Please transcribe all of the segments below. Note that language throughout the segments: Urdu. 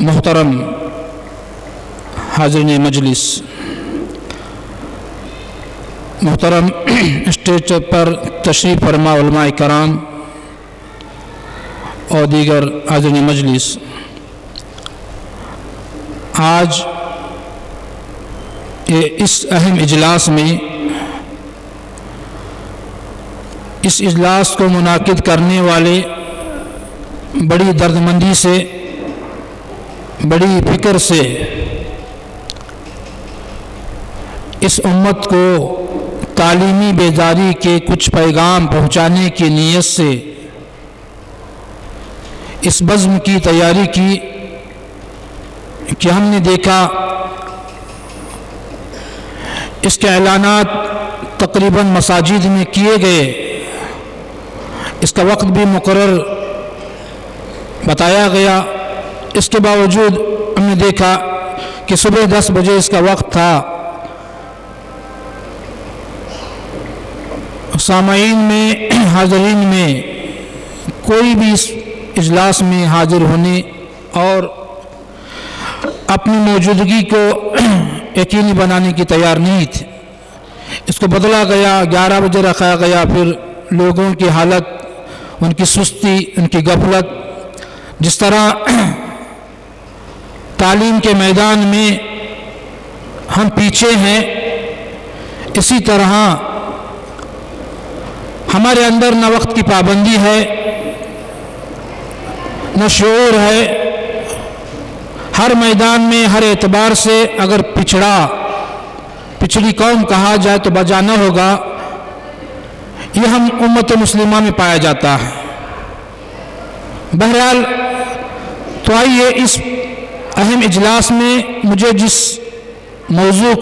محترم حاضرین مجلس، محترم اسٹیج پر تشریف فرما علماء کرام اور دیگر حاضرین مجلس، آج اس اہم اجلاس میں اس اجلاس کو منعقد کرنے والے بڑی دردمندی سے، بڑی فکر سے اس امت کو تعلیمی بیداری کے کچھ پیغام پہنچانے کی نیت سے اس بزم کی تیاری کی کہ ہم نے دیکھا اس کے اعلانات تقریباً مساجد میں کیے گئے، اس کا وقت بھی مقرر بتایا گیا، اس کے باوجود ہم نے دیکھا کہ صبح 10 بجے اس کا وقت تھا، سامعین میں، حاضرین میں کوئی بھی اس اجلاس میں حاضر ہونے اور اپنی موجودگی کو یقینی بنانے کی تیار نہیں تھے۔ اس کو بدلا گیا، 11 بجے رکھا گیا، پھر لوگوں کی حالت، ان کی سستی، ان کی غفلت، جس طرح تعلیم کے میدان میں ہم پیچھے ہیں، اسی طرح ہمارے اندر نہ وقت کی پابندی ہے، نہ شعور ہے، ہر میدان میں ہر اعتبار سے اگر پچھڑی قوم کہا جائے تو بجا نہ ہوگا، یہ ہم امت مسلمہ میں پایا جاتا ہے۔ بہرحال تو آئیے اس اہم اجلاس میں مجھے جس موضوع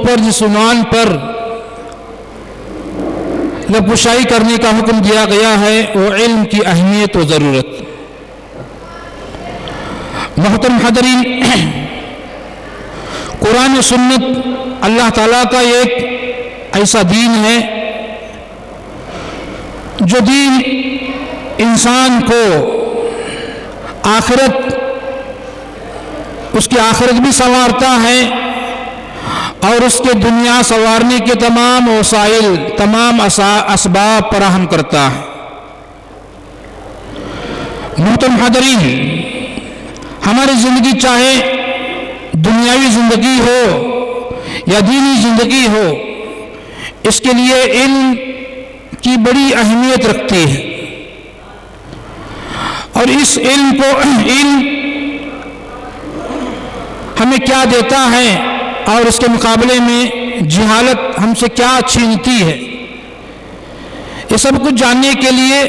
پر، جس عنوان پر لبکشائی کرنے کا حکم دیا گیا ہے، وہ علم کی اہمیت و ضرورت۔ محترم حاضرین، قرآن و سنت اللہ تعالیٰ کا ایک ایسا دین ہے جو دین انسان کو اس کی آخرت بھی سنوارتا ہے اور اس کے دنیا سنوارنے کے تمام وسائل، تمام اسباب فراہم کرتا ہے۔ محترم حاضرین، ہماری زندگی چاہے دنیاوی زندگی ہو یا دینی زندگی ہو، اس کے لیے علم کی بڑی اہمیت رکھتی ہے، اور اس علم ہمیں کیا دیتا ہے اور اس کے مقابلے میں جہالت ہم سے کیا چھینتی ہے، یہ سب کچھ جاننے کے لیے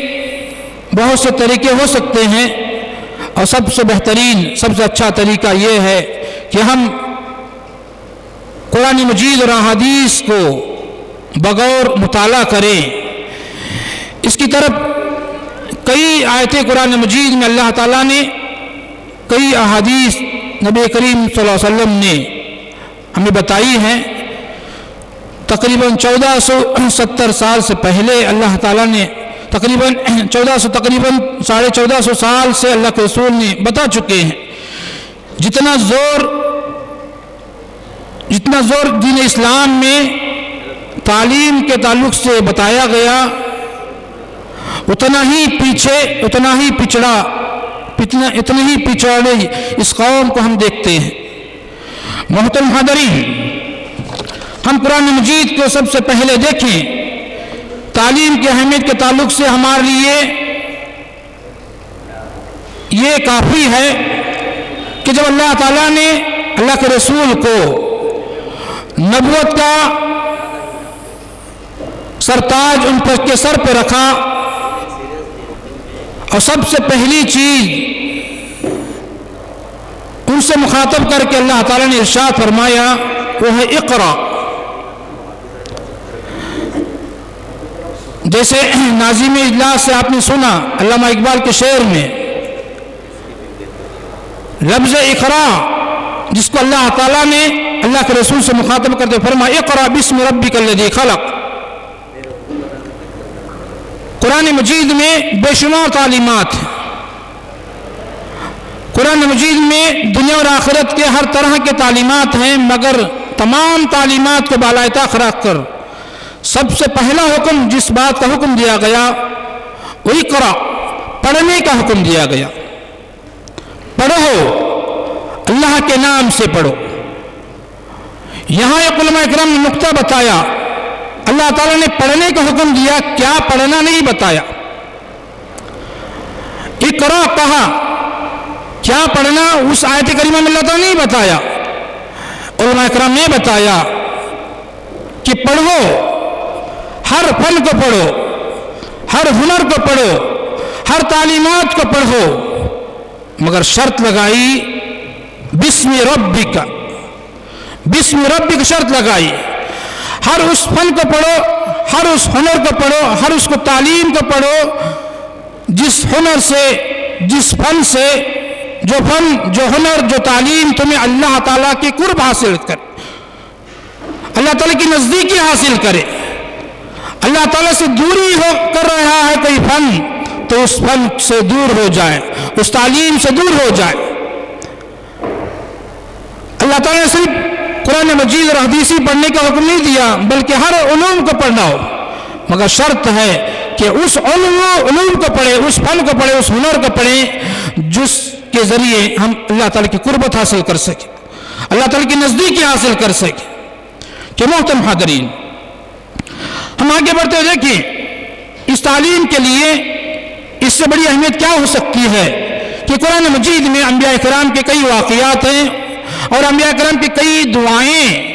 بہت سے طریقے ہو سکتے ہیں، اور سب سے بہترین، سب سے اچھا طریقہ یہ ہے کہ ہم قرآن مجید اور احادیث کو بغور مطالعہ کریں۔ اس کی طرف کئی آیتیں قرآن مجید میں اللہ تعالیٰ نے، کئی احادیث نبی کریم صلی اللہ علیہ وسلم نے ہمیں بتائی ہیں۔ تقریباً 1470 سال سے پہلے اللہ تعالیٰ نے، تقریباً 1450 سال سے اللہ کے رسول نے بتا چکے ہیں۔ جتنا زور دین اسلام میں تعلیم کے تعلق سے بتایا گیا، اتنا ہی پچھڑے اس قوم کو ہم دیکھتے ہیں۔ محترم حاضرین، ہم قرآن مجید کو سب سے پہلے دیکھیں، تعلیم کی اہمیت کے تعلق سے ہمارے لیے یہ کافی ہے کہ جب اللہ تعالیٰ نے اللہ کے رسول کو نبوت کا سرتاج ان کے سر پہ رکھا، اور سب سے پہلی چیز ان سے مخاطب کر کے اللہ تعالیٰ نے ارشاد فرمایا، وہ ہے اقرا۔ جیسے ناظم اجلاس سے آپ نے سنا علامہ اقبال کے شعر میں، لفظ اقرا جس کو اللہ تعالیٰ نے اللہ کے رسول سے مخاطب کرتے فرمایا، اقرا بسم ربک الذی خلق۔ قرآن مجید میں بے شمار تعلیمات ہیں، مجید میں دنیا اور آخرت کے ہر طرح کے تعلیمات ہیں، مگر تمام تعلیمات کو بالائے طاق رکھ کر سب سے پہلا حکم جس بات کا حکم دیا گیا وہی اقرأ، پڑھنے کا حکم دیا گیا۔ پڑھو، اللہ کے نام سے پڑھو۔ یہاں ایک علماء اکرام نے نقطہ بتایا، اللہ تعالیٰ نے پڑھنے کا حکم دیا، کیا پڑھنا نہیں بتایا۔ اقرأ کہا، کیا پڑھنا اس آیت کریمہ میں اللہ تعالیٰ نے نہیں بتایا۔ علماء اکرام نے بتایا کہ پڑھو، ہر فن کو پڑھو، ہر ہنر کو پڑھو، ہر تعلیمات کو پڑھو، مگر شرط لگائی بسم ربک، بسم ربک شرط لگائی۔ ہر اس فن کو پڑھو، ہر اس ہنر کو پڑھو، ہر اس کو تعلیم کو پڑھو جس ہنر سے، جس فن سے، جو فن، جو ہنر، جو تعلیم تمہیں اللہ تعالیٰ کی قرب حاصل کرے، اللہ تعالیٰ کی نزدیکی حاصل کرے۔ اللہ تعالیٰ سے دوری ہو کر رہا ہے کوئی فن تو اس فن سے دور ہو جائے، اس تعلیم سے دور ہو جائے۔ اللہ تعالیٰ نے صرف قرآن مجید اور حدیث پڑھنے کا حکم نہیں دیا، بلکہ ہر علوم کو پڑھنا ہو، مگر شرط ہے کہ اس علوم کو پڑھے، اس فن کو پڑھے، اس ہنر کو پڑھے جس کے ذریعے ہم اللہ تعالیٰ کی قربت حاصل کر سکیں، اللہ تعالیٰ کی نزدیکی حاصل کر سکیں۔ کہ محترم حاضرین، ہم آگے بڑھتے ہوئے دیکھیں اس تعلیم کے لیے اس سے بڑی اہمیت کیا ہو سکتی ہے کہ قرآن مجید میں انبیاء کرام کے کئی واقعات ہیں اور انبیاء کرام کی کئی دعائیں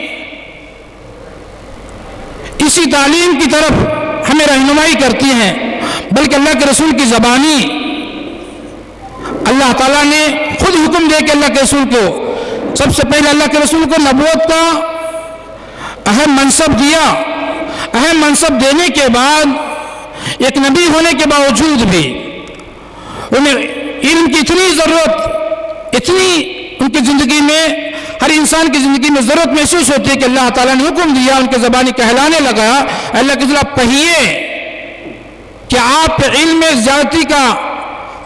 اسی تعلیم کی طرف ہمیں رہنمائی کرتی ہیں، بلکہ اللہ کے رسول کی زبانی اللہ تعالیٰ نے خود حکم دے کہ اللہ کے رسول کو، سب سے پہلے اللہ کے رسول کو نبوت کا اہم منصب دیا۔ اہم منصب دینے کے بعد ایک نبی ہونے کے باوجود بھی انہیں علم کی اتنی ضرورت، اتنی ان کی زندگی میں، ہر انسان کی زندگی میں ضرورت محسوس ہوتی ہے کہ اللہ تعالیٰ نے حکم دیا، ان کے زبانی کہلانے لگا، اللہ کے ذرا کہیے کہ آپ علم میں زیادتی کا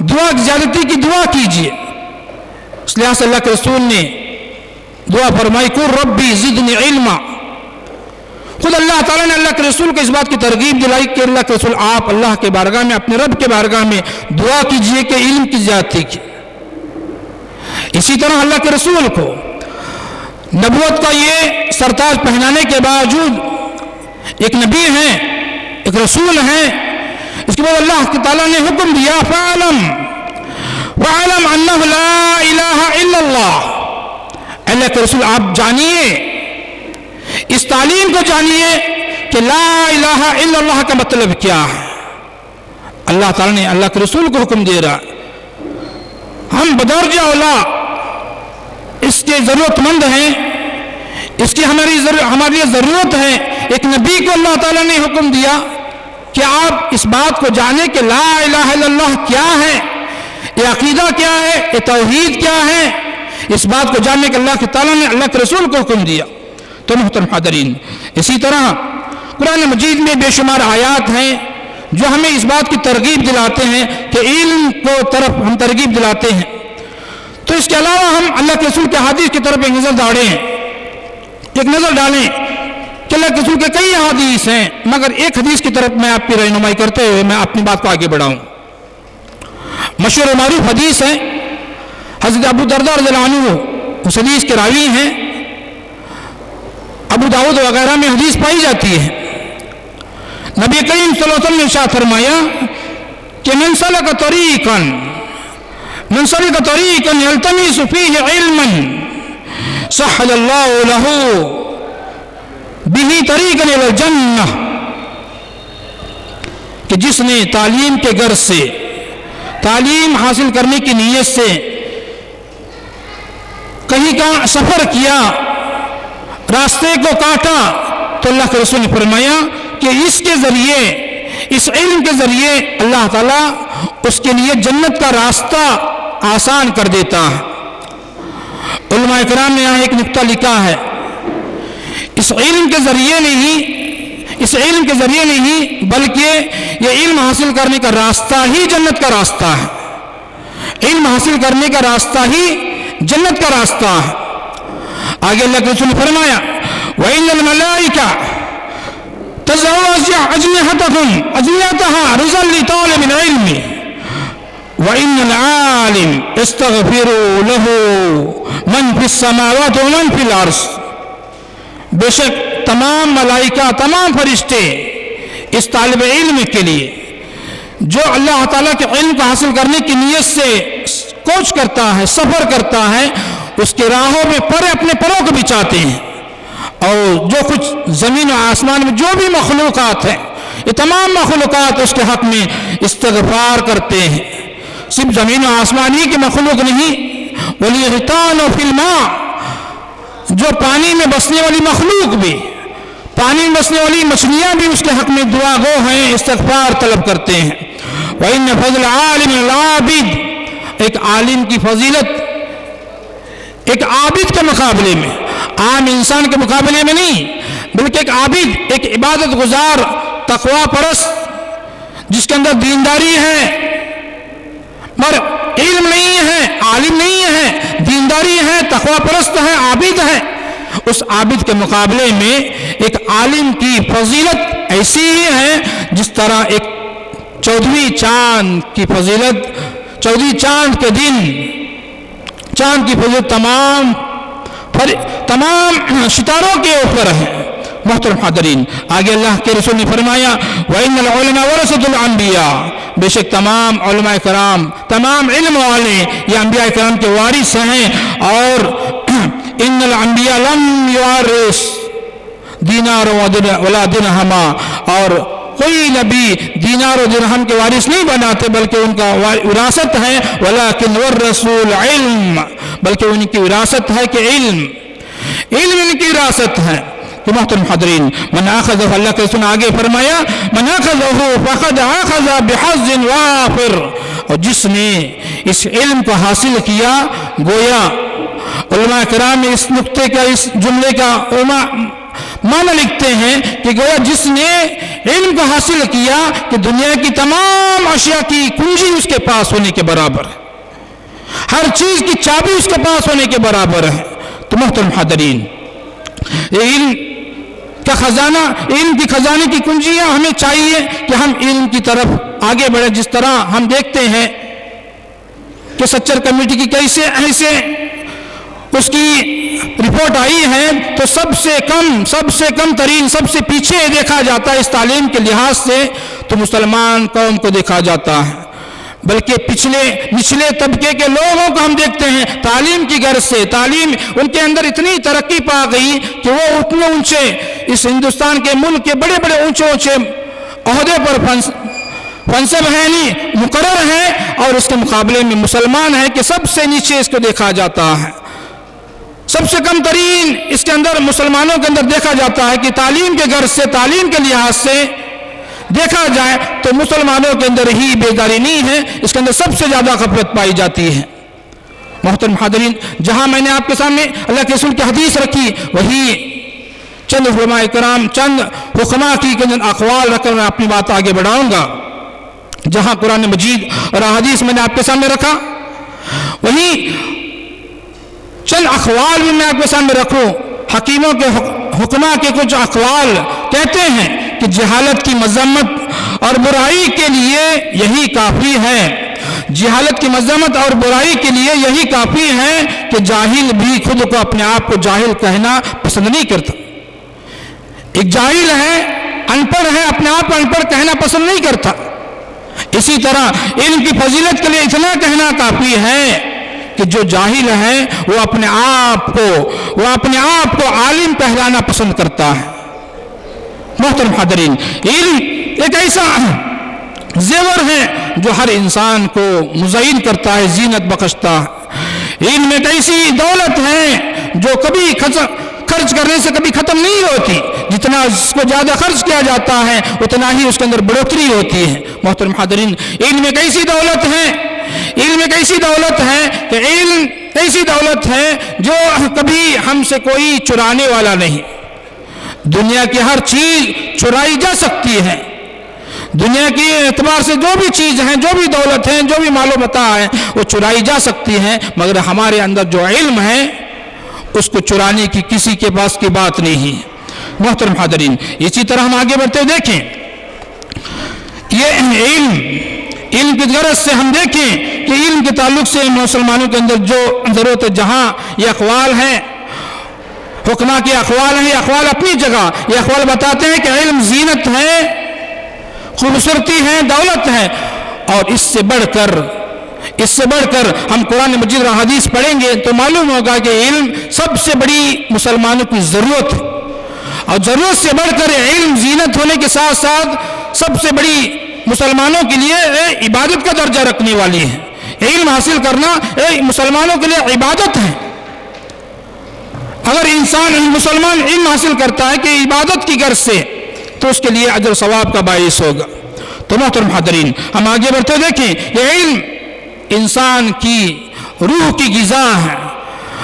دعا، زیادتی کی دعا کیجئے۔ اس لحاظ سے اللہ کے رسول نے دعا فرمائی، قل ربی زدنی علما۔ خود اللہ تعالیٰ نے اللہ کے رسول کو اس بات کی ترغیب دلائی کہ اللہ کے رسول آپ اللہ کے بارگاہ میں، اپنے رب کے بارگاہ میں دعا کیجئے کہ علم کی زیادتی کی۔ اسی طرح اللہ کے رسول کو نبوت کا یہ سرتاج پہنانے کے باوجود ایک نبی ہیں، ایک رسول ہیں، اس کے بعد اللہ تعالیٰ نے حکم دیا فَعَلَمْ أَنَّهُ لَا إِلَهَ إِلَّا اللَّهُ۔ اللہ کے رسول آپ جانیے، اس تعلیم کو جانیے کہ لا الہ الا اللہ کا مطلب کیا ہے۔ اللہ تعالیٰ نے اللہ کے رسول کو حکم دے رہا، ہم بدرجہ اولا اس کے ضرورت مند ہیں، اس کی ہمارے لیے ضرورت ہے۔ ایک نبی کو اللہ تعالیٰ نے حکم دیا کہ آپ اس بات کو جانیں کہ لا الہ الا اللہ کیا ہے، یہ عقیدہ کیا ہے، یہ توحید کیا ہے، اس بات کو جاننے کے اللہ تعالیٰ نے اللہ کے رسول کو حکم دیا۔ تو محترم حاضرین، اسی طرح قرآن مجید میں بے شمار آیات ہیں جو ہمیں اس بات کی ترغیب دلاتے ہیں کہ علم کو طرف ہم ترغیب دلاتے ہیں۔ تو اس کے علاوہ ہم اللہ کے رسول کے حدیث کی طرف ایک نظر ڈالیں، ایک نظر ڈالیں کہ اللہ کے رسول کے کئی حدیث ہیں، مگر ایک حدیث کی طرف میں آپ کی رہنمائی کرتے ہوئے میں اپنی بات کو آگے بڑھاؤں۔ مشہور و معروف حدیث ہے، حضرت ابو درداء رضی اللہ عنہ اس حدیث کے راوی ہیں، ابو داؤد وغیرہ میں حدیث پائی جاتی ہے۔ نبی کریم صلی اللہ علیہ وسلم نے ارشاد فرمایا کہ من سلک طریقا یلتمس فیہ علما سہل اللہ لہ بہ طریقا الی الجنہ، کہ جس نے تعلیم کے غرض سے، تعلیم حاصل کرنے کی نیت سے کہیں کا سفر کیا، راستے کو کاٹا، تو اللہ کے رسول نے فرمایا کہ اس کے ذریعے، اس علم کے ذریعے اللہ تعالیٰ اس کے لیے جنت کا راستہ آسان کر دیتا ہے۔ علماء کرام نے یہاں ایک نقطہ لکھا ہے، اس علم کے ذریعے نہیں بلکہ یہ علم حاصل کرنے کا راستہ ہی جنت کا راستہ ہے۔ علم حاصل کرنے کا راستہ ہی جنت کا راستہ ہے۔ آگے اللہ کے رسول نے فرمایا وَإِنَّ الْمَلَائِكَةَ تَضَعُ أَجْنِحَتَهَا رِضًا لِطَالِبِ الْعِلْمِ وَإِنَّ الْعَالِمَ يَسْتَغْفِرُ لَهُ مَنْ فِي السَّمَاوَاتِ وَمَنْ فِي الْأَرْضِ۔ بے شک تمام ملائکہ، تمام فرشتے اس طالب علم کے لیے جو اللہ تعالیٰ کے علم کو حاصل کرنے کی نیت سے کوچ کرتا ہے، سفر کرتا ہے، اس کے راہوں میں اپنے پروں کو بچھاتے ہیں، اور جو کچھ زمین و آسمان میں جو بھی مخلوقات ہیں، یہ تمام مخلوقات اس کے حق میں استغفار کرتے ہیں۔ صرف زمین و آسمان ہی کی مخلوق نہیں، وَالْغِيثَانُ فِي الْمَاءِ، جو پانی میں بسنے والی مخلوق بھی، پانی میں بسنے والی مچھلیاں بھی اس کے حق میں دعا گو ہیں، استغفار طلب کرتے ہیں۔ وَإِنَّ فَضْلَ عَالِمٍ الْعَابِدِ، ایک عالم کی فضیلت ایک عابد کے مقابلے میں، عام انسان کے مقابلے میں نہیں، بلکہ ایک عابد، ایک عبادت گزار، تقوی پرست، جس کے اندر دینداری ہے مگر علم نہیں ہے، عالم نہیں ہے، دینداری ہے، تقوی پرست ہے، عابد ہے، اس عابد کے مقابلے میں ایک عالم کی فضیلت ایسی ہی ہے جس طرح ایک 14ویں چاند کی فضیلت، 14ویں چاند کے دن چاند کی فضیلت تمام ستاروں کے اوپر ہے۔ محترم حاضرین، آگے اللہ کے رسول نے فرمایا وَإِنَّ الْعُلَمَاءَ وَرَثَةُ الْأَنْبِيَاءِ، بے شک تمام علماء کرام، تمام علم والے یہ انبیاء کرام کے وارث ہیں، اور إِنَّ الْأَنْبِيَاءَ لَمْ يُوَرِّثُوا دِينَارًا وَلَا دِرْهَمًا، اور کوئی نبی دینار و درہم کے وارث نہیں بناتے، بلکہ ان کا وراثت ہے وَلَكِنْ وَرَّثُوا الْعِلْمَ، بلکہ ان کی وراثت ہے کہ علم ان کی وراثت ہے۔ تو محترم حاضرین، من اخذہ، اللہ کے رسول نے آگے فرمایا من اخذہ فقد اخذ بحظ وافر، اور جس نے اس علم کو حاصل کیا، گویا علماء کرام اس نقطے کا، اس جملے کا معنی لکھتے ہیں کہ گویا جس نے علم کو حاصل کیا کہ دنیا کی تمام اشیاء کی کنجی اس کے پاس ہونے کے برابر ہے، ہر چیز کی چابی اس کے پاس ہونے کے برابر ہے۔ تو محترم حاضرین، علم کا خزانہ، علم کی خزانے کی کنجیاں ہمیں چاہیے کہ ہم علم کی طرف آگے بڑھیں۔ جس طرح ہم دیکھتے ہیں کہ سچر کمیٹی کی کیسے ایسے اس کی رپورٹ آئی ہے، تو سب سے کم ترین، سب سے پیچھے دیکھا جاتا ہے اس تعلیم کے لحاظ سے تو مسلمان قوم کو دیکھا جاتا ہے، بلکہ نچلے طبقے کے لوگوں کو ہم دیکھتے ہیں تعلیم کی غرض سے، تعلیم ان کے اندر اتنی ترقی پا گئی کہ وہ اتنے اونچے، اس ہندوستان کے ملک کے بڑے اونچے عہدے پر منصب ہیں، نہیں مقرر ہیں، اور اس کے مقابلے میں مسلمان ہیں کہ سب سے نیچے اس کو دیکھا جاتا ہے، سب سے کم ترین اس کے اندر مسلمانوں کے اندر دیکھا جاتا ہے کہ تعلیم کے غرض سے، تعلیم کے لحاظ سے دیکھا جائے تو مسلمانوں کے اندر ہی بیداری نہیں ہے، اس کے اندر سب سے زیادہ غفلت پائی جاتی ہے۔ محترم حاضرین، جہاں میں نے آپ کے سامنے اللہ کے رسول کی حدیث رکھی، وہی چند علماء کرام، چند حکماء کی اقوال رکھ کر میں اپنی بات آگے بڑھاؤں گا۔ جہاں قرآن مجید اور احادیث میں نے آپ کے سامنے رکھا، وہی چند اقوال بھی میں آپ کے سامنے رکھوں۔ حکیموں کے، حکماء کے کچھ اقوال کہتے ہیں کہ جہالت کی مذمت اور برائی کے لیے یہی کافی ہے، جہالت کی مذمت اور برائی کے لیے یہی کافی ہے کہ جاہل بھی خود کو اپنے آپ کو جاہل کہنا پسند نہیں کرتا۔ ایک جاہل ہے، ان پڑھ ہے، اپنے آپ کو ان پڑھ کہنا پسند نہیں کرتا۔ اسی طرح علم کی فضیلت کے لیے اتنا کہنا کافی ہے کہ جو جاہل ہے وہ اپنے آپ کو عالم کہلانا پسند کرتا ہے۔ محترم حاضرین، علم ایک ایسا زیور ہے جو ہر انسان کو مزین کرتا ہے، زینت بخشتا ہے۔ علم ایک ایسی دولت ہے جو کبھی خرچ کرنے سے کبھی ختم نہیں ہوتی، جتنا اس کو زیادہ خرچ کیا جاتا ہے اتنا ہی اس کے اندر بڑھوتری ہوتی ہے۔ محترم حاضرین، علم ایک ایسی دولت ہے کہ علم ایسی دولت ہے جو کبھی ہم سے کوئی چرانے والا نہیں۔ دنیا کی ہر چیز چرائی جا سکتی ہے، دنیا کے اعتبار سے جو بھی چیز ہیں، جو بھی دولت ہیں، جو بھی مال و متاع ہے، وہ چرائی جا سکتی ہیں، مگر ہمارے اندر جو علم ہے اس کو چرانے کی کسی کے پاس کی بات نہیں ہے۔ محترم حاضرین، اسی طرح ہم آگے بڑھتے دیکھیں، یہ علم کی غرض سے ہم دیکھیں کہ علم کے تعلق سے مسلمانوں کے اندر جو ضرورت ہے، جہاں یہ اقوال ہیں، حکماء کے اقوال ہیں، یہ اقوال اپنی جگہ، یہ اقوال بتاتے ہیں کہ علم زینت ہے، خوبصورتی ہے، دولت ہے، اور اس سے بڑھ کر ہم قرآن مجید اور حدیث پڑھیں گے تو معلوم ہوگا کہ علم سب سے بڑی مسلمانوں کی ضرورت ہے، اور ضرورت سے بڑھ کر علم زینت ہونے کے ساتھ ساتھ سب سے بڑی مسلمانوں کے لیے عبادت کا درجہ رکھنے والی ہے۔ علم حاصل کرنا مسلمانوں کے لیے عبادت ہے۔ اگر مسلمان علم حاصل کرتا ہے کہ عبادت کی غرض سے، تو اس کے لیے اجر و ثواب کا باعث ہوگا۔ تو محترم حاضرین، ہم آگے بڑھتے دیکھیں، یہ علم انسان کی روح کی غذا ہے،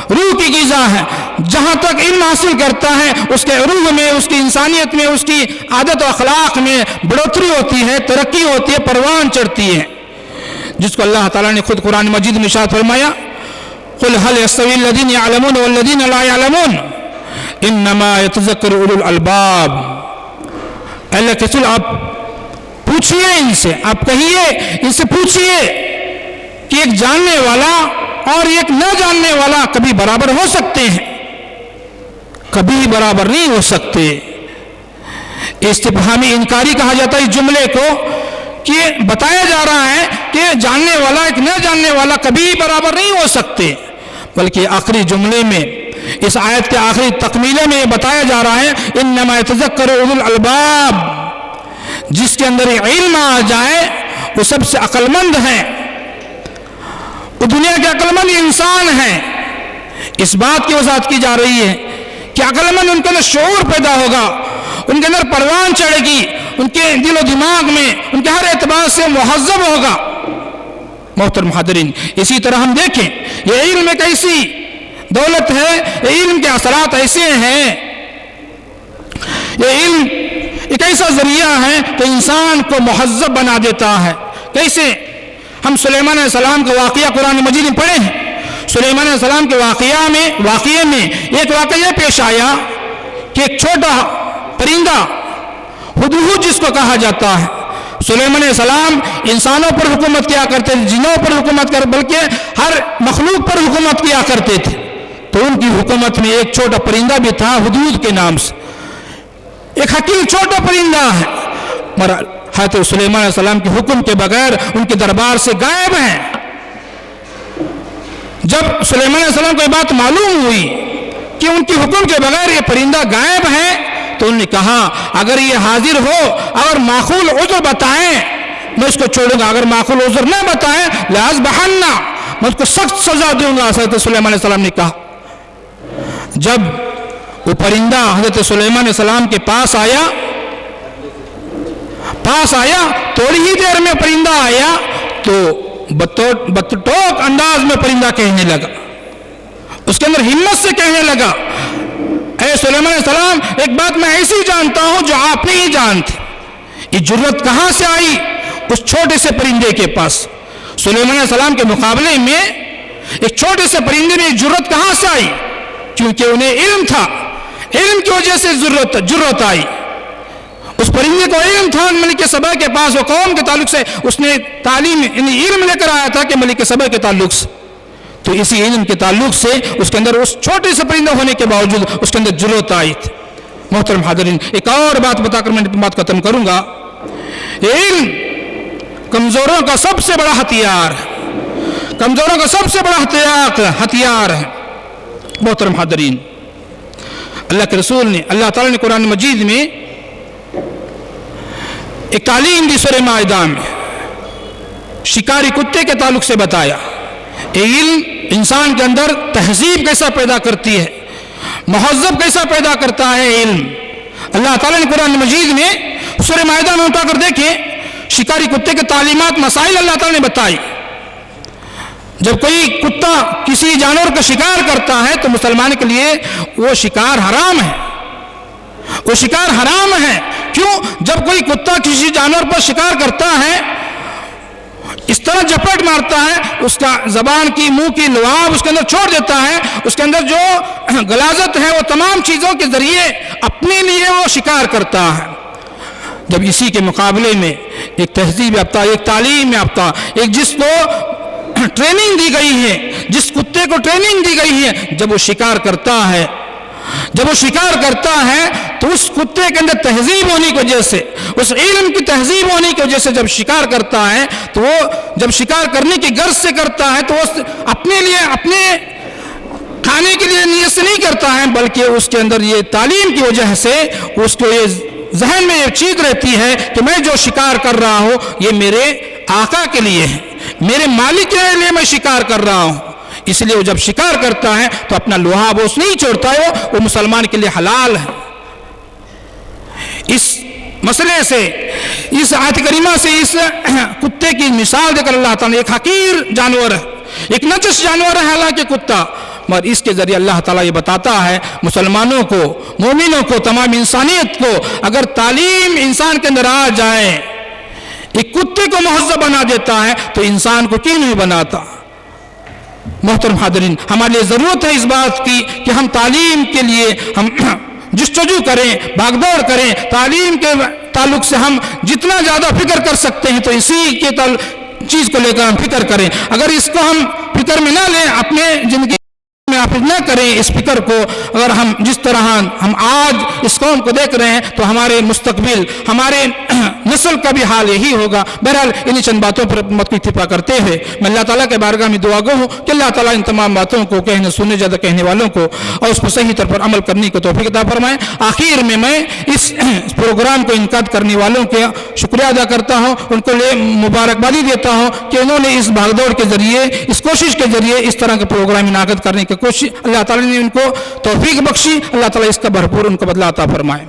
روح کی غذا ہے۔ جہاں تک علم حاصل کرتا ہے، اس کے روح میں، اس کی انسانیت میں، اس کی عادت و اخلاق میں بڑھوتری ہوتی ہے، ترقی ہوتی ہے، پروان چڑھتی ہے، جس کو اللہ تعالیٰ نے خود قرآن مجید میں ارشاد فرمایا، قل هل يستوي الذين يعلمون والذين لا يعلمون انما يتذكر اولو الالباب۔ اللہ کے رسول، آپ پوچھئے ان سے، آپ کہیے ان سے پوچھئے کہ ایک جاننے والا اور ایک نہ جاننے والا کبھی برابر ہو سکتے ہیں؟ کبھی برابر نہیں ہو سکتے۔ استفہامی انکاری کہا جاتا ہے اس جملے کو، کہ بتایا جا رہا ہے کہ جاننے والا ایک نہ جاننے والا کبھی برابر نہیں ہو سکتے، بلکہ آخری جملے میں، اس آیت کے آخری تکمیلے میں یہ بتایا جا رہا ہے، انما یتذکر اولو الالباب، جس کے اندر علم آ جائے وہ سب سے عقل مند ہے، وہ دنیا کے عقل مند انسان ہیں۔ اس بات کی وضاحت کی جا رہی ہے کہ عقل مند، ان کے اندر شعور پیدا ہوگا، ان کے اندر پروان چڑھے گی، ان کے دل و دماغ میں، ان کے ہر اعتبار سے مہذب ہوگا۔ محترم حاضرین، اسی طرح ہم دیکھیں، یہ علم ایک ایسی دولت ہے، یہ علم کے اثرات ایسے ہیں، یہ علم ایک ایسا ذریعہ ہے کہ انسان کو مہذب بنا دیتا ہے۔ کیسے؟ ہم سلیمان علیہ السلام کا واقعہ قرآن مجید میں پڑھے ہیں۔ سلیمان علیہ السلام کے واقعے میں ایک واقعہ یہ پیش آیا کہ ایک چھوٹا پرندہ، ہدہد جس کو کہا جاتا ہے، سلیمان علیہ السلام انسانوں پر حکومت کیا کرتے تھے، جنوں پر حکومت کر، بلکہ ہر مخلوق پر حکومت کیا کرتے تھے۔ تو ان کی حکومت میں ایک چھوٹا پرندہ بھی تھا، ہدہد کے نام سے، ایک حقیر چھوٹا پرندہ ہے، مگر حضرت سلیمان علیہ السلام کے حکم کے بغیر ان کے دربار سے غائب ہیں۔ جب سلیمان علیہ السلام کو یہ بات معلوم ہوئی کہ ان کے حکم کے بغیر یہ پرندہ غائب ہے، تو انہوں نے کہا اگر یہ حاضر ہو، اگر معقول عذر بتائیں میں اس کو چھوڑوں گا، اگر معقول عذر نہ بتائیں لأذبحنہ، میں اس کو سخت سزا دوں گا۔ حضرت سلیمان علیہ السلام نے کہا۔ جب وہ پرندہ حضرت سلیمان علیہ السلام کے پاس آیا، تھوڑی ہی دیر میں پرندہ آیا تو بطوق انداز میں پرندہ کہنے لگا، اس کے اندر ہمت سے کہنے لگا، اے سلیمان علیہ السلام، ایک بات میں ایسی جانتا ہوں جو آپ نہیں جانتے۔ یہ جرت کہاں سے آئی اس چھوٹے سے پرندے کے پاس؟ سلیمان علیہ السلام کے مقابلے میں ایک چھوٹے سے پرندے میں جرت کہاں سے آئی؟ کیونکہ انہیں علم تھا، علم کی وجہ سے جرت آئی۔ اس پرندے کو علم تھا ملک سبا کے پاس، وہ قوم کے تعلق سے اس نے تعلیم یعنی علم لے کر آیا تھا کہ ملک سبا کے تعلق سے، تو اسی علم کے تعلق سے اس کے اندر اس چھوٹے سے پرندہ ہونے کے باوجود اس کے اندر جرت آئی تھی۔ محترم حاضرین، ایک اور بات بتا کر میں بات ختم کروں گا، یہ علم کمزوروں کا سب سے بڑا ہتھیار ہے، کمزوروں کا سب سے بڑا ہتھیار ہے۔ محترم حاضرین، اللہ کے رسول نے، اللہ تعالیٰ نے قرآن مجید میں ایک تعلیم دی سورہ مائدہ میں، شکاری کتے کے تعلق سے بتایا علم انسان کے اندر تہذیب کیسا پیدا کرتی ہے، مہذب کیسا پیدا کرتا ہے علم۔ اللہ تعالیٰ نے قرآن مجید میں سورہ مائدہ میں اٹھا کر دیکھیں، شکاری کتے کے تعلیمات، مسائل اللہ تعالیٰ نے بتائی۔ جب کوئی کتا کسی جانور کا شکار کرتا ہے تو مسلمان کے لیے وہ شکار حرام ہے، وہ شکار حرام ہے، کیوں؟ جب کوئی کتا کسی جانور پر شکار کرتا ہے، اس طرح جپٹ مارتا ہے، اس کا زبان کی منہ کی لعاب اس کے اندر چھوڑ دیتا ہے، اس کے اندر جو غلاظت ہے وہ تمام چیزوں کے ذریعے اپنے لیے وہ شکار کرتا ہے۔ جب اسی کے مقابلے میں ایک تہذیب یافتہ، ایک تعلیم یافتہ، ایک جس کو ٹریننگ دی گئی ہے، جس کتے کو ٹریننگ دی گئی ہے، جب وہ شکار کرتا ہے، جب وہ شکار کرتا ہے تو اس کتے کے اندر تہذیب ہونے کی وجہ سے، اس علم کی تہذیب ہونے کی وجہ سے جب شکار کرتا ہے تو وہ جب شکار کرنے کی غرض سے کرتا ہے تو وہ اپنے لیے، اپنے کھانے کے لیے نیت سے نہیں کرتا ہے، بلکہ اس کے اندر یہ تعلیم کی وجہ سے اس کو یہ ذہن میں یہ چیز رہتی ہے کہ میں جو شکار کر رہا ہوں یہ میرے آقا کے لیے ہے، میرے مالک کے لیے میں شکار کر رہا ہوں۔ اس لیے وہ جب شکار کرتا ہے تو اپنا لوہا بوس نہیں چھوڑتا ہے، وہ مسلمان کے لیے حلال ہے۔ اس مسئلے سے، اس آیت کریمہ سے اس کتے کی مثال دے کر اللہ تعالیٰ نے، ایک حقیر جانور ہے، ایک نجس جانور ہے حالانکہ کتا، مگر اس کے ذریعے اللہ تعالیٰ یہ بتاتا ہے مسلمانوں کو، مومنوں کو، تمام انسانیت کو، اگر تعلیم انسان کے اندر آ جائے، ایک کتے کو مہذب بنا دیتا ہے تو انسان کو کیوں نہیں بناتا؟ محترم حاضرین، ہمارے لیے ضرورت ہے اس بات کی کہ ہم تعلیم کے لیے ہم جستجو کریں، بھاگ دوڑ کریں، تعلیم کے تعلق سے ہم جتنا زیادہ فکر کر سکتے ہیں تو اسی کے چیز کو لے کر ہم فکر کریں۔ اگر اس کو ہم فکر میں نہ لیں، اپنے زندگی میں آپ نہ کریں اس فکر کو، اگر ہم جس طرح ہم آج اس قوم کو دیکھ رہے ہیں تو ہمارے مستقبل، ہمارے نسل کا بھی حال یہی ہوگا۔ بہرحال انہی چند باتوں پر مت کو اتفاق کرتے ہوئے میں اللہ تعالیٰ کے بارگاہ میں دعا گو ہوں کہ اللہ تعالیٰ ان تمام باتوں کو کہنے سننے زیادہ کہنے والوں کو اور اس پر صحیح طور پر عمل کرنے کو توفیق عطا فرمائے۔ آخر میں اس پروگرام کو انعقاد کرنے والوں کا شکریہ ادا کرتا ہوں، ان کو مبارکبادی دیتا ہوں کہ انہوں نے اس بھاگ دوڑ کے ذریعے، اس کوشش کے ذریعے اس طرح کے پروگرام انعقاد کرنے کی کوشش، اللہ تعالیٰ نے ان کو توفیق بخشی، اللہ تعالیٰ اس کا بھرپور ان کو بدلہ عطا فرمائے۔